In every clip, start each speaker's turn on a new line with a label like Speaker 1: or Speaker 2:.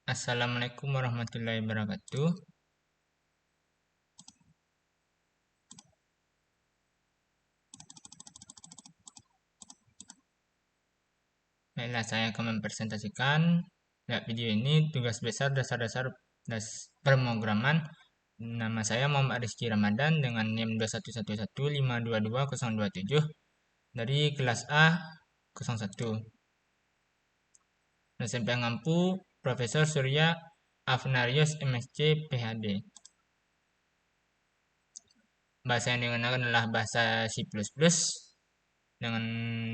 Speaker 1: Assalamualaikum warahmatullahi wabarakatuh. Baiklah, saya akan mempresentasikan video ini tugas besar dasar-dasar pemrograman. Nama saya Muhammad Rizky Ramadan dengan NIM 21115222027 dari kelas A 01. Dosen pengampu Profesor Surya Afnarius MSc PhD. Bahasa yang digunakan adalah bahasa C++ dengan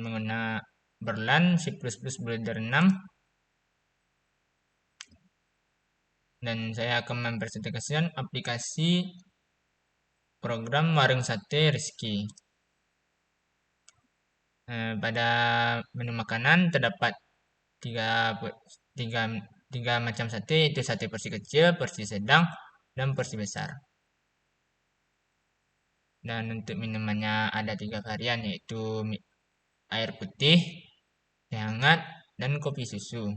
Speaker 1: menggunakan Berlan, C++ Builder 6, dan saya akan mempresentasikan aplikasi program warung sate Rizky. Pada menu makanan terdapat tiga macam sate, yaitu sate porsi kecil, porsi sedang, dan porsi besar. Dan untuk minumannya ada 3 varian, yaitu air putih, teh hangat, dan kopi susu.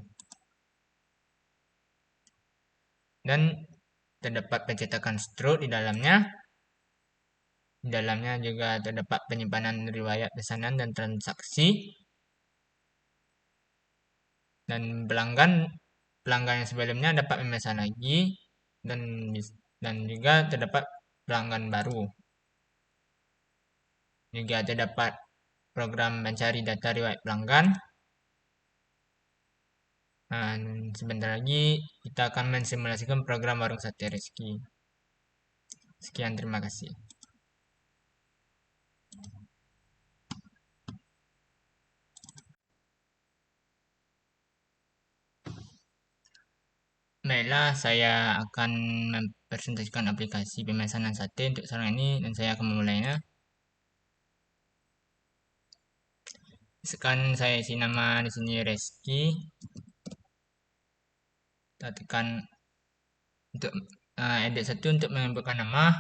Speaker 1: Dan terdapat pencetakan struk di dalamnya. Di dalamnya juga terdapat penyimpanan riwayat pesanan dan transaksi. Dan pelanggan yang sebelumnya dapat memesan lagi, dan juga terdapat pelanggan baru. Juga terdapat program mencari data riwayat pelanggan. Dan sebentar lagi kita akan mensimulasikan program warung sate Rizky. Sekian, terima kasih. Baiklah, saya akan mempresentasikan aplikasi pemesanan sate untuk sekarang ini, dan saya akan memulainya. Sekarang saya isi nama di sini Rizky. Kita tekan untuk edit 1 untuk menambahkan nama,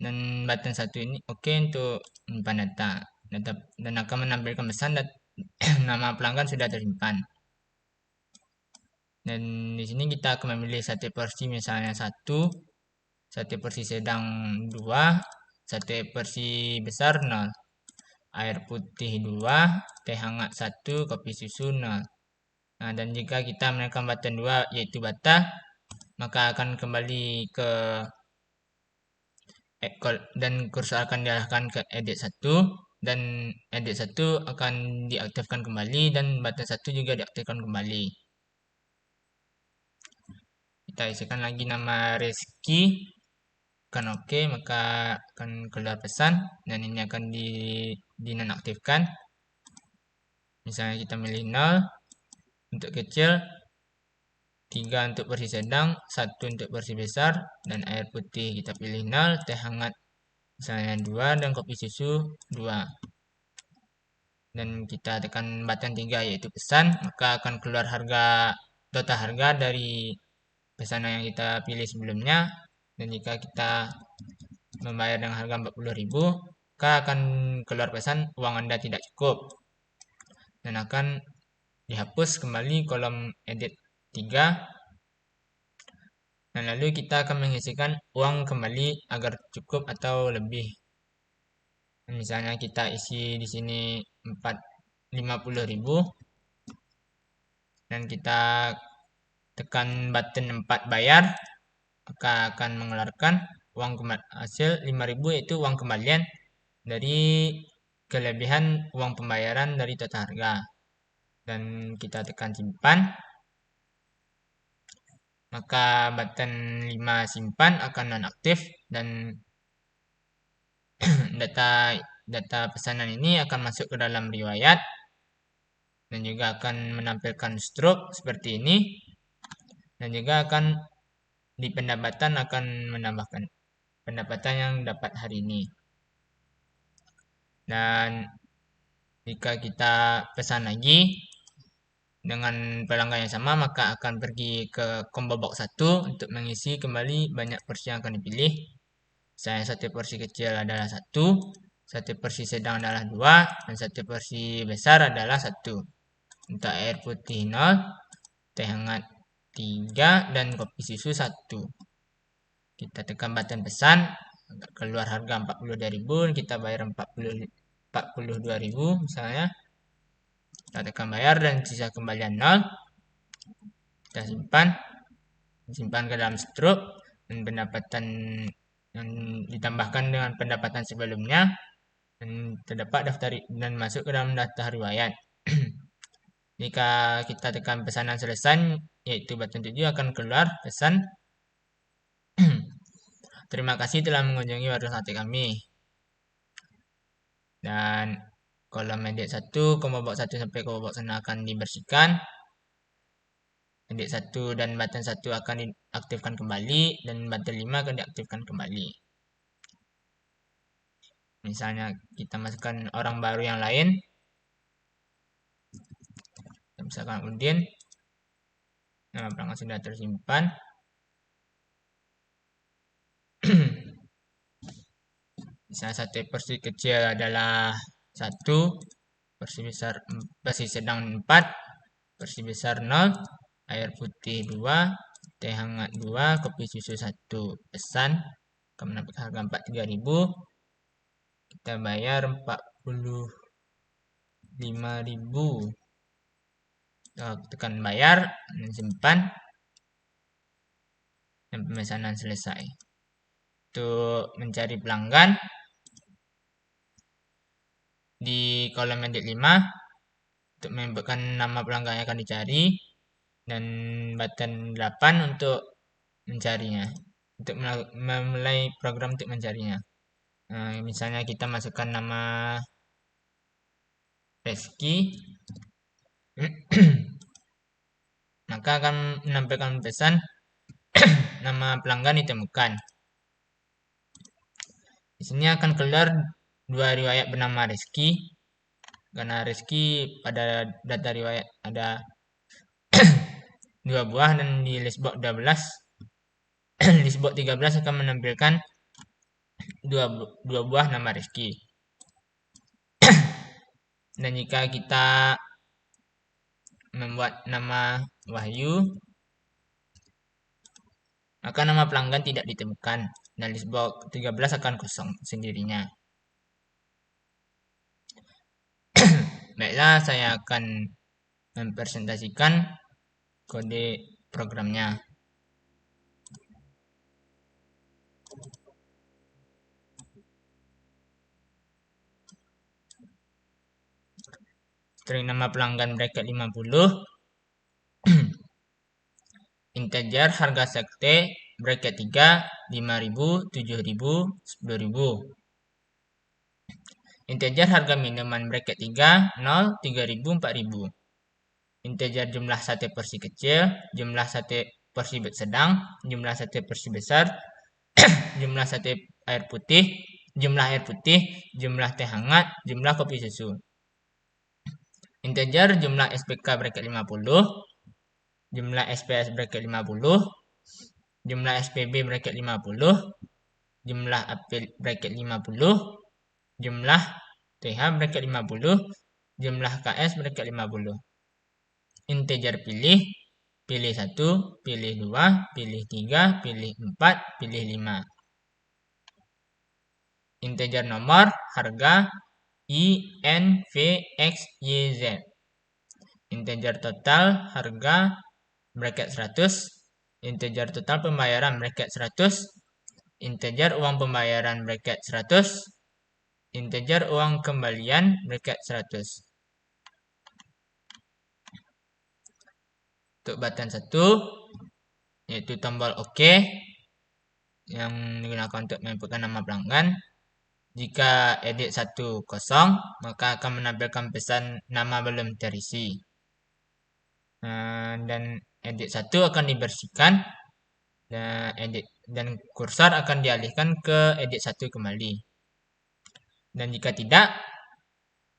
Speaker 1: dan button 1 ini oke untuk menyimpan data, dan akan menampilkan pesan nama pelanggan sudah tersimpan. Dan di sini kita akan memilih sate porsi misalnya 1, sate porsi sedang 2, sate porsi besar 0, air putih 2, teh hangat 1, kopi susu 0. Nah, dan jika kita menekan button 2 yaitu bata, maka akan kembali ke dan kursor akan diarahkan ke edit 1, dan edit 1 akan diaktifkan kembali, dan button 1 juga diaktifkan kembali. Kita isikan lagi nama Rizky, kan oke, maka akan keluar pesan, dan ini akan dinonaktifkan. Misalnya kita milih 0 untuk kecil, 3 untuk porsi sedang, 1 untuk porsi besar, dan air putih kita pilih 0, teh hangat misalnya 2, dan kopi susu 2. Dan kita tekan button 3 yaitu pesan, maka akan keluar total harga dari pesanan yang kita pilih sebelumnya. Dan jika kita membayar dengan harga 40.000, maka akan keluar pesan uang Anda tidak cukup, dan akan dihapus kembali kolom edit 3. Dan lalu kita akan mengisikan uang kembali agar cukup atau lebih. Misalnya kita isi di sini 50.000, dan kita tekan button 4 bayar, maka akan mengeluarkan uang hasil 5.000, yaitu uang kembalian dari kelebihan uang pembayaran dari total harga. Dan kita tekan simpan, maka button 5 simpan akan nonaktif, dan data pesanan ini akan masuk ke dalam riwayat, dan juga akan menampilkan struk seperti ini, dan juga akan di pendapatan akan menambahkan pendapatan yang dapat hari ini. Dan jika kita pesan lagi dengan pelanggan yang sama, maka akan pergi ke combo box 1 untuk mengisi kembali banyak porsi yang akan dipilih. Saya sate porsi kecil adalah 1, sate porsi sedang adalah 2, dan sate porsi besar adalah 1. Untuk air putih 0, teh hangat 3 dan kopi susu 1. Kita tekan button pesan, keluar harga 42.000, kita bayar 42.000 misalnya. Kita tekan bayar dan sisa kembalian 0. Kita simpan ke dalam struk, dan pendapatan yang ditambahkan dengan pendapatan sebelumnya, dan terdapat daftar dan masuk ke dalam daftar riwayat. Jika kita tekan pesanan selesai, yaitu button 7, akan keluar pesan terima kasih telah mengunjungi warung sate kami. Dan kolom edit 1, combo box 1 sampai combo box 6 akan dibersihkan. Edit 1 dan button 1 akan diaktifkan kembali, dan button 5 akan diaktifkan kembali. Misalnya kita masukkan orang baru yang lain. Misalkan Udin, nama pelanggan sudah tersimpan. Misalnya satu porsi kecil adalah 1, porsi sedang 4, porsi besar 0, air putih 2, teh hangat 2, kopi susu 1. Pesan akan mendapatkan harga 43.000. Kita bayar 45.000. Tekan bayar dan simpan, dan pemesanan selesai. Untuk mencari pelanggan, di kolom edit 5 untuk menentukan nama pelanggan yang akan dicari, dan button 8 untuk mencarinya, untuk memulai program untuk mencarinya. Misalnya kita masukkan nama Reski, maka akan menampilkan pesan nama pelanggan ditemukan. Di sini akan keluar 2 riwayat bernama Reski, karena Reski pada data riwayat ada 2 buah, dan di listbox 12 listbox 13 akan menampilkan 2 buah nama Reski. Dan jika kita membuat nama Wahyu, maka nama pelanggan tidak ditemukan, dan listbox 13 akan kosong sendirinya. Baiklah, saya akan mempresentasikan kode programnya. String nama pelanggan bracket 50, integer harga sekte bracket 3, 5.000, 7.000, 10.000. Integer harga minuman bracket 3, 0, 3.000, 4.000. Integer jumlah sate porsi kecil, jumlah sate porsi sedang, jumlah sate porsi besar, jumlah sate air putih, jumlah teh hangat, jumlah kopi susu. Integer jumlah SPK bracket 50, jumlah SPS bracket 50, jumlah SPB bracket 50, jumlah apel bracket 50, jumlah TH bracket 50, jumlah KS bracket 50. Integer pilih 1, pilih 2, pilih 3, pilih 4, pilih 5. Integer nomor, harga, I, N, V, X, Y, Z. Integer total, harga, bracket 100. Integer total pembayaran, bracket 100. Integer uang pembayaran, bracket 100. Integer uang kembalian, bracket 100. Untuk button 1, yaitu tombol OK, yang digunakan untuk menginputkan nama pelanggan. Jika edit 1 kosong, maka akan menampilkan pesan nama belum terisi. Dan edit 1 akan dibersihkan, dan kursor akan dialihkan ke edit 1 kembali. Dan jika tidak,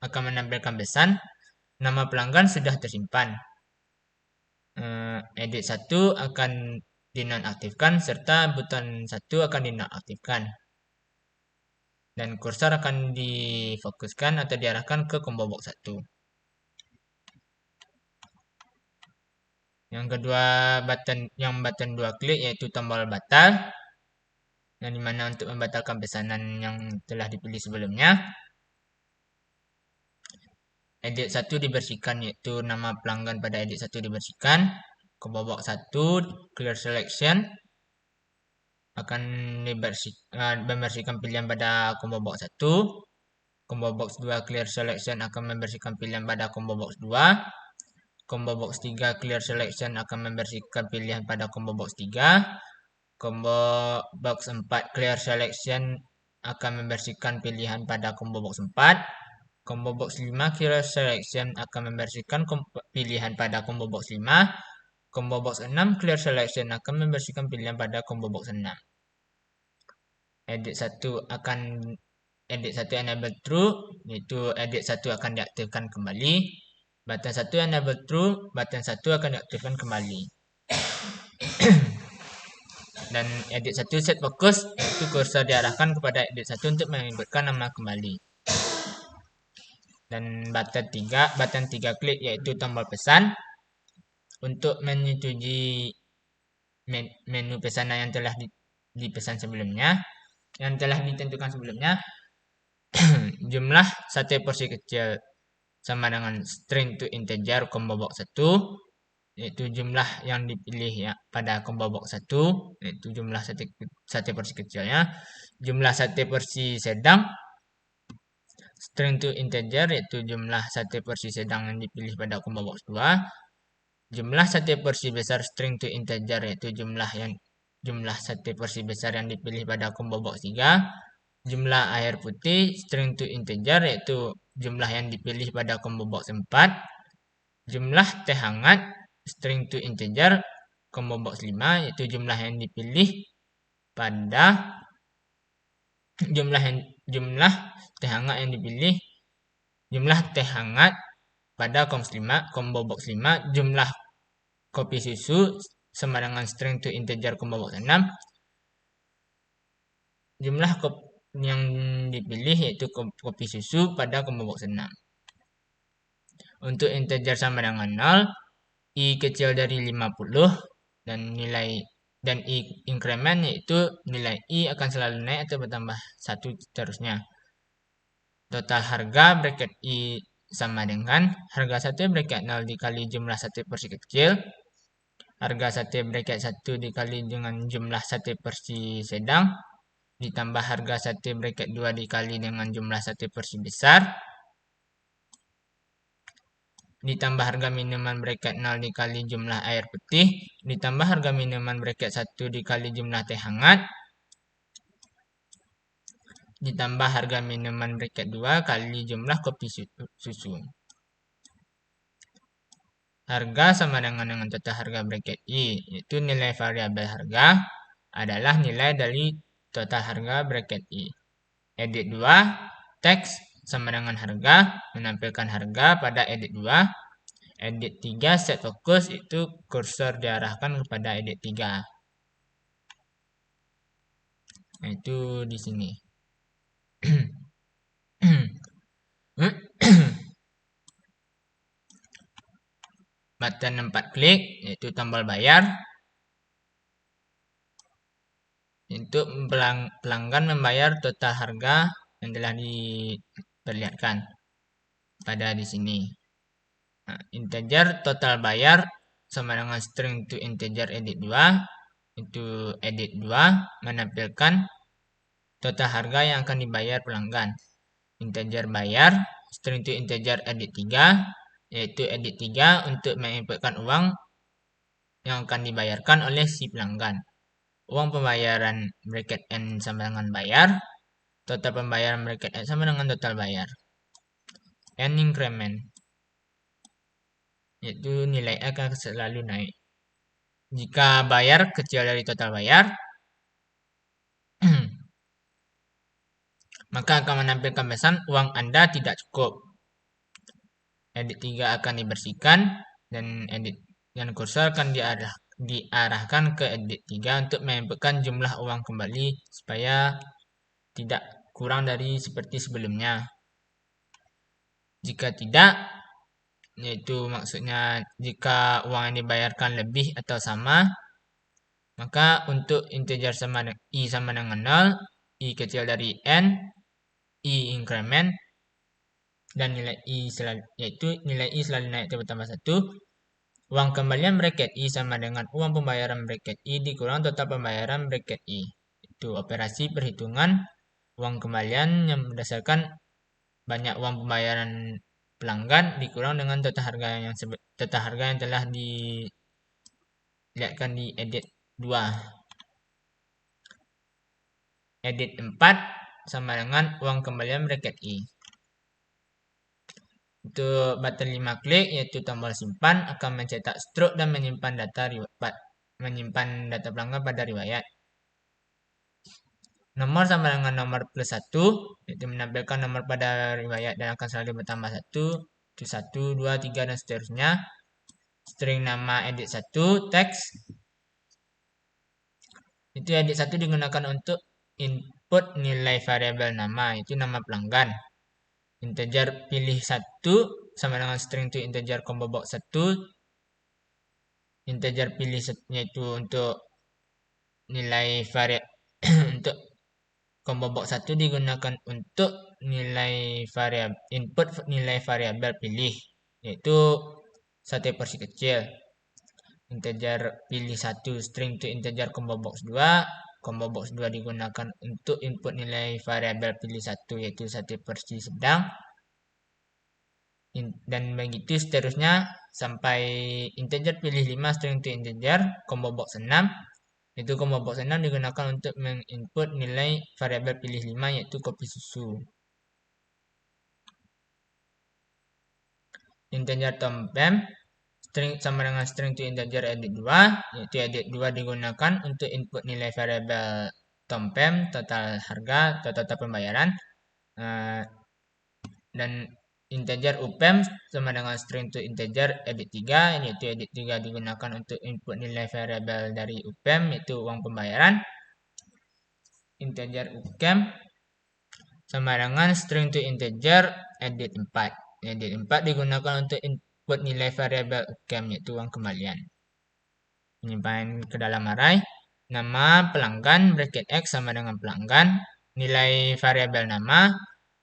Speaker 1: akan menampilkan pesan nama pelanggan sudah tersimpan. Edit 1 akan dinonaktifkan, serta button 1 akan dinonaktifkan. Dan kursor akan difokuskan atau diarahkan ke combo box 1. Yang kedua button 2 klik yaitu tombol batal. Yang dimana untuk membatalkan pesanan yang telah dipilih sebelumnya. Edit 1 dibersihkan yaitu nama pelanggan pada edit 1 dibersihkan. Combo box 1 clear selection akan membersihkan pilihan pada combo box 1. Combo box 2 clear selection akan membersihkan pilihan pada combo box 2. Combo box 3 clear selection akan membersihkan pilihan pada combo box 3. Combo box 4 clear selection akan membersihkan pilihan pada combo box 4. Combo box 5 clear selection akan membersihkan pilihan pada combo box 5. Combo box 6 clear selection akan membersihkan pilihan pada combo box 6. Edit 1 enable true, yaitu edit 1 akan diaktifkan kembali. Button 1 enable true, button 1 akan diaktifkan kembali. Dan edit 1 set fokus, yaitu kursor diarahkan kepada edit 1 untuk menginputkan nama kembali. Dan button 3 klik yaitu tombol pesan untuk menyetujui menu pesanan yang telah dipesan sebelumnya, yang telah ditentukan sebelumnya. Jumlah sate porsi kecil sama dengan string to integer combo box 1, yaitu jumlah yang dipilih ya pada combo box 1, yaitu jumlah sate porsi kecilnya. Jumlah sate porsi sedang string to integer, yaitu jumlah sate porsi sedang yang dipilih pada combo box 2. Jumlah sate porsi besar string to integer, yaitu jumlah sate porsi besar yang dipilih pada combo box 3. Jumlah air putih string to integer, yaitu jumlah yang dipilih pada combo box 4. Jumlah teh hangat string to integer combo box 5, yaitu jumlah yang dipilih pada jumlah teh hangat yang dipilih jumlah teh hangat pada combo box 5. Jumlah kopi susu sama dengan string to integer combo box 6. Jumlah yang dipilih yaitu kopi susu pada combo box 6. Untuk integer sama dengan 0, i kecil dari 50 dan i increment, yaitu nilai i akan selalu naik atau bertambah 1 seterusnya. Total harga bracket i sama dengan harga sate bracket 0 dikali jumlah sate porsi kecil. Harga sate bracket 1 dikali dengan jumlah sate porsi sedang, ditambah harga sate bracket 2 dikali dengan jumlah sate porsi besar, ditambah harga minuman bracket 0 dikali jumlah air putih, ditambah harga minuman bracket 1 dikali jumlah teh hangat, ditambah harga minuman bracket 2 kali jumlah kopi susu. Harga sama dengan total harga bracket i, yaitu nilai variabel harga adalah nilai dari total harga bracket i. Edit 2, teks sama dengan harga, menampilkan harga pada edit 2. Edit 3, set fokus, itu kursor diarahkan kepada edit 3. Nah, itu di sini. Button 4 klik, yaitu tombol bayar. Untuk pelanggan membayar total harga yang telah diperlihatkan pada di sini. Nah, integer total bayar sama dengan string to integer edit 2. Itu edit 2 menampilkan total harga yang akan dibayar pelanggan. Integer bayar string to integer edit 3, yaitu edit 3 untuk menginputkan uang yang akan dibayarkan oleh si pelanggan. Uang pembayaran bracket N sama dengan bayar. Total pembayaran bracket N sama dengan total bayar. N increment, yaitu nilai akan selalu naik. Jika bayar kecil dari total bayar, maka akan menampilkan pesan uang Anda tidak cukup. Edit 3 akan dibersihkan dan kursor akan diarahkan ke edit 3 untuk menginputkan jumlah uang kembali supaya tidak kurang dari seperti sebelumnya. Jika tidak, yaitu maksudnya jika uang yang dibayarkan lebih atau sama, maka untuk integer i sama dengan 0, i kecil dari n, i increment, dan nilai i selalu, yaitu nilai i selalu naik bertambah 1. Uang kembalian bracket i sama dengan uang pembayaran bracket i dikurang total pembayaran bracket i. Itu operasi perhitungan uang kembalian yang berdasarkan banyak uang pembayaran pelanggan dikurang dengan total harga yang telah dilihatkan di edit 2. Edit 4 sama dengan uang kembalian bracket i. Untuk button 5 klik yaitu tombol simpan akan mencetak stroke dan menyimpan data pelanggan pada riwayat. Nomor sama dengan nomor plus 1, yaitu menampilkan nomor pada riwayat dan akan selalu bertambah 1, itu 1, 2, 3, dan seterusnya. String nama edit 1, teks. Itu edit 1 digunakan untuk input nilai variabel nama, itu nama pelanggan. Integer pilih 1 sama dengan string to integer combo box 1. Integer pilih yaitu untuk nilai variabel untuk combo box 1 digunakan untuk nilai variabel input nilai variabel pilih, yaitu satu porsi kecil. Integer pilih 1 string to integer combo box 2. Combo box 2 digunakan untuk input nilai variabel pilih 1, yaitu satu porsi sedang. Dan begitu seterusnya sampai integer pilih 5 string to integer combo box 6. Itu combo box 6 digunakan untuk menginput nilai variabel pilih 5, yaitu kopi susu. Integer tompem string sama dengan string to integer edit 2, yaitu edit 2 digunakan untuk input nilai variabel tompem, total harga atau total pembayaran. Dan integer upem sama dengan string to integer edit 3, yaitu edit 3 digunakan untuk input nilai variabel dari upem, yaitu uang pembayaran. Integer ukem sama dengan string to integer edit 4. Edit 4 digunakan untuk input nilai variabel ukem, yaitu uang kembalian. Penyimpanan ke dalam array. Nama pelanggan bracket x sama dengan pelanggan. Nilai variabel nama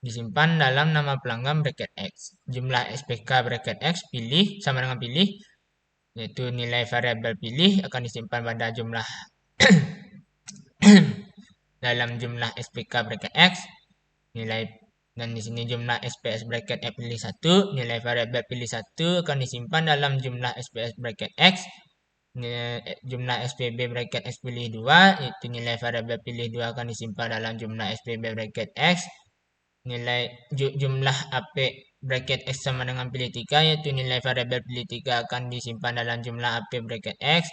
Speaker 1: disimpan dalam nama pelanggan bracket x. Jumlah SPK bracket x pilih sama dengan pilih, yaitu nilai variabel pilih akan disimpan pada jumlah dalam jumlah SPK bracket x. Nilai dan di sini jumlah SPS bracket x pilih 1, nilai variabel pilih 1 akan disimpan dalam jumlah SPS bracket x. Jumlah SPB bracket x pilih 2, yaitu nilai variabel pilih 2 akan disimpan dalam jumlah SPB bracket x. Nilai jumlah AP bracket x sama dengan pilih 3, yaitu nilai variabel pilih 3 akan disimpan dalam jumlah AP bracket x.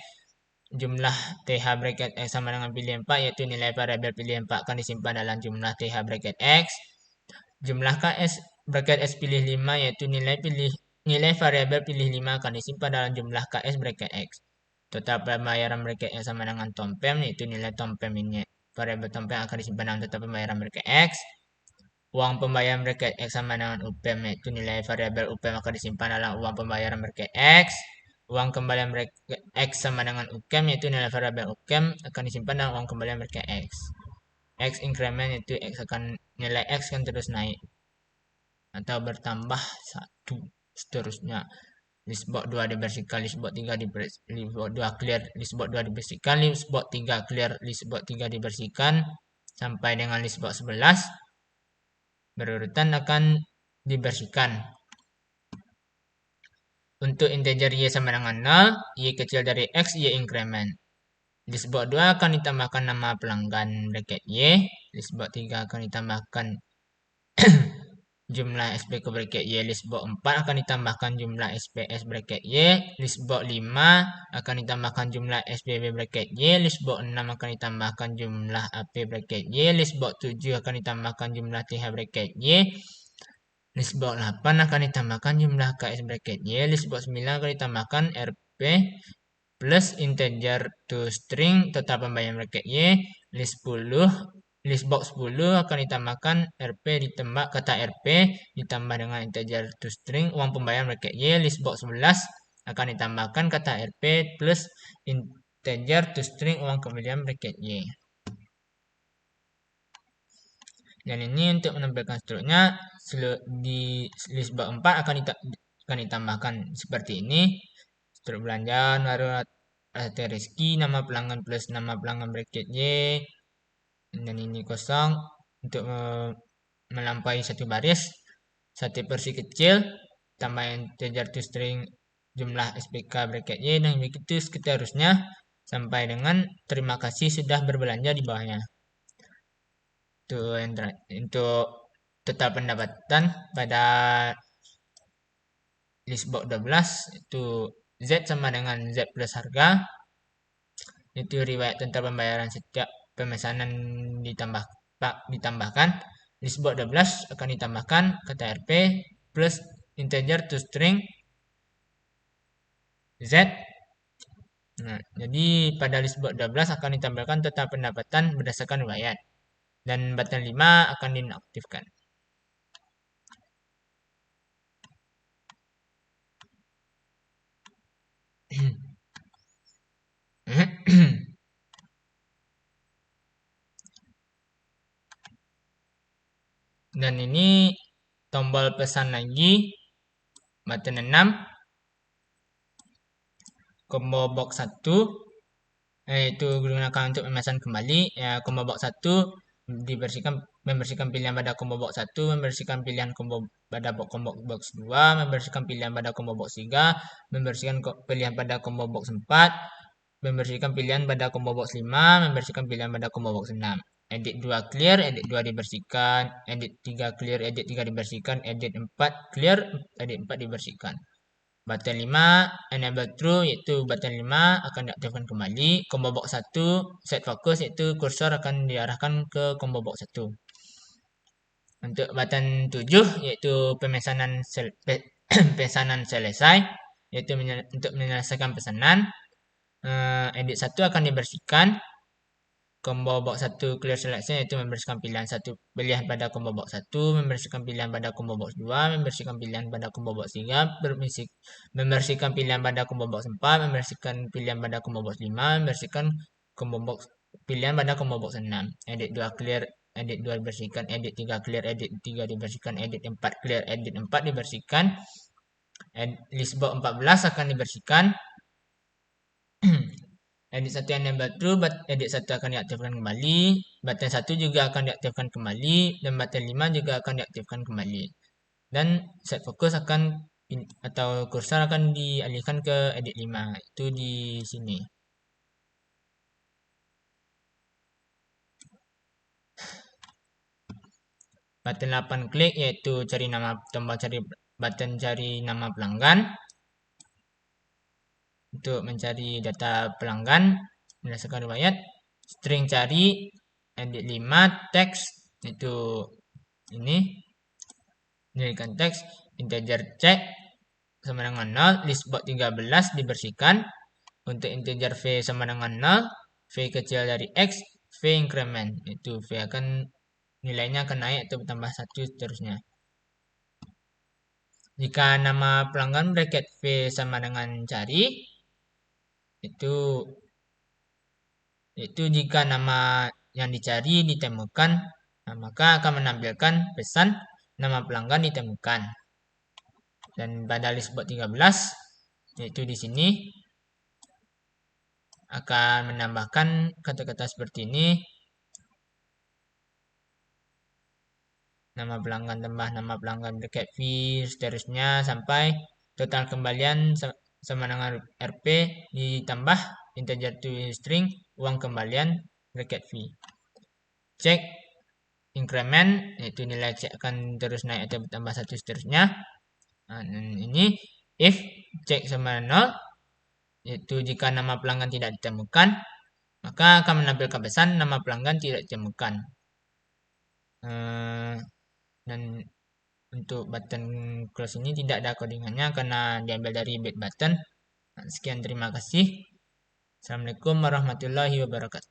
Speaker 1: Jumlah TH bracket x sama dengan pilih 4, yaitu nilai variabel pilih 4 akan disimpan dalam jumlah TH bracket x. Jumlah KS bracket x pilih 5, yaitu nilai variabel pilih 5 akan disimpan dalam jumlah KS bracket x. Total pembayaran bracket x sama dengan tompem, yaitu nilai tompem ini. Variabel tompem akan disimpan dalam total pembayaran bracket x. Uang pembayaran bracket x sama dengan upem, yaitu nilai variabel upem akan disimpan dalam uang pembayaran bracket x. Uang kembalian bracket x sama dengan ukem, yaitu nilai variabel ukem akan disimpan dalam uang kembalian bracket x. X increment, yaitu nilai x kan terus naik atau bertambah 1 seterusnya. Listbox 2 dibersihkan, listbox 3 dibersihkan, listbox 2 clear, listbox 2 dibersihkan, listbox 3 clear, listbox 3 dibersihkan sampai dengan listbox 11 berurutan akan dibersihkan. Untuk integer y sama dengan 0, y kecil dari x, y increment. Listbox 2 akan ditambahkan nama pelanggan bracket y. Listbox 3 akan ditambahkan jumlah SPK bracket y. Listbox 4 akan ditambahkan jumlah SPS bracket y. Listbox 5 akan ditambahkan jumlah SPB bracket y. Listbox 6 akan ditambahkan jumlah AP bracket y. Listbox 7 akan ditambahkan jumlah TH bracket y. Listbox 8 akan ditambahkan jumlah KS bracket y. Listbox 9 akan ditambahkan RP plus integer to string total pembayaran bracket y. List 10 list box 10 akan ditambahkan RP ditambah kata RP ditambah dengan integer toString uang pembayaran bracket Y. List box 11 akan ditambahkan kata RP plus integer toString uang pembayaran bracket Y. Dan ini untuk menampilkan strukturnya di list box 4 akan ditambahkan seperti ini. Struk belanjaan, baru Reski, nama pelanggan plus nama pelanggan bracket Y. Dan ini kosong untuk melampaui satu baris. Satu versi kecil, tambah integer toString jumlah SPK bracket Y, dan begitu seterusnya sampai dengan terima kasih sudah berbelanja di bawahnya. Untuk total pendapatan pada list box 12 itu Z sama dengan Z plus harga. Itu riwayat tentang pembayaran setiap pemesanan ditambahkan. List box 12 akan ditambahkan kata RP plus integer toString Z. Nah, jadi pada list box 12 akan ditampilkan total pendapatan berdasarkan riwayat. Dan button 5 akan dinonaktifkan. Dan ini tombol pesan lagi, button 6, combo box 1, itu digunakan untuk memesan kembali. Ya, combo box 1 membersihkan pilihan pada combo box 1, membersihkan pilihan combo pada combo box 2, membersihkan pilihan pada combo box 3, membersihkan pilihan pada combo box 4, membersihkan pilihan pada combo box 5, membersihkan pilihan pada combo box 6. Edit 2 clear, edit 2 dibersihkan, edit 3 clear, edit 3 dibersihkan, edit 4 clear, edit 4 dibersihkan. Button 5 enable true, yaitu button 5 akan diaktifkan kembali. Combo box 1 set focus, yaitu kursor akan diarahkan ke combo box 1. Untuk button 7 yaitu pemesanan selesai, yaitu untuk menyelesaikan pesanan. Edit 1 akan dibersihkan. Combo box 1 clear selection, yaitu membersihkan pilihan pada combo box 1, membersihkan pilihan pada combo box 2, membersihkan pilihan pada combo box 3, membersihkan pilihan pada combo box 4, membersihkan pilihan pada combo box 5, membersihkan pilihan pada combo box 6. Edit 2 clear, edit 2 dibersihkan, edit 3 clear, edit 3 dibersihkan, edit 4 clear, edit 4 dibersihkan. List box 14 akan dibersihkan. Edit 1 enable true, edit 1 akan diaktifkan kembali, button 1 juga akan diaktifkan kembali, dan button 5 juga akan diaktifkan kembali. Dan set fokus atau kursor akan dialihkan ke edit 5, itu di sini. Button 8 klik, yaitu button cari nama pelanggan. Untuk mencari data pelanggan berdasarkan riwayat, string cari, edit 5, teks, itu ini, jadikan teks, integer cek sama dengan 0, list box 13 dibersihkan. Untuk integer v sama dengan 0, v kecil dari x, v increment, itu v nilainya akan naik atau bertambah 1 seterusnya. Jika nama pelanggan bracket v sama dengan cari, itu jika nama yang dicari ditemukan, maka akan menampilkan pesan nama pelanggan ditemukan. Dan pada list box 13, yaitu di sini akan menambahkan kata-kata seperti ini. Nama pelanggan tambah nama pelanggan bracket v, seterusnya sampai total kembalian sama dengan RP ditambah integer toString uang kembalian bracket v. Cek increment, yaitu nilai cek akan terus naik atau bertambah 1 seterusnya. Nah, ini if cek sama 0, yaitu jika nama pelanggan tidak ditemukan, maka akan menampilkan pesan nama pelanggan tidak ditemukan. Dan untuk button close ini tidak ada codingannya karena diambil dari bit button. Sekian, terima kasih. Assalamualaikum warahmatullahi wabarakatuh.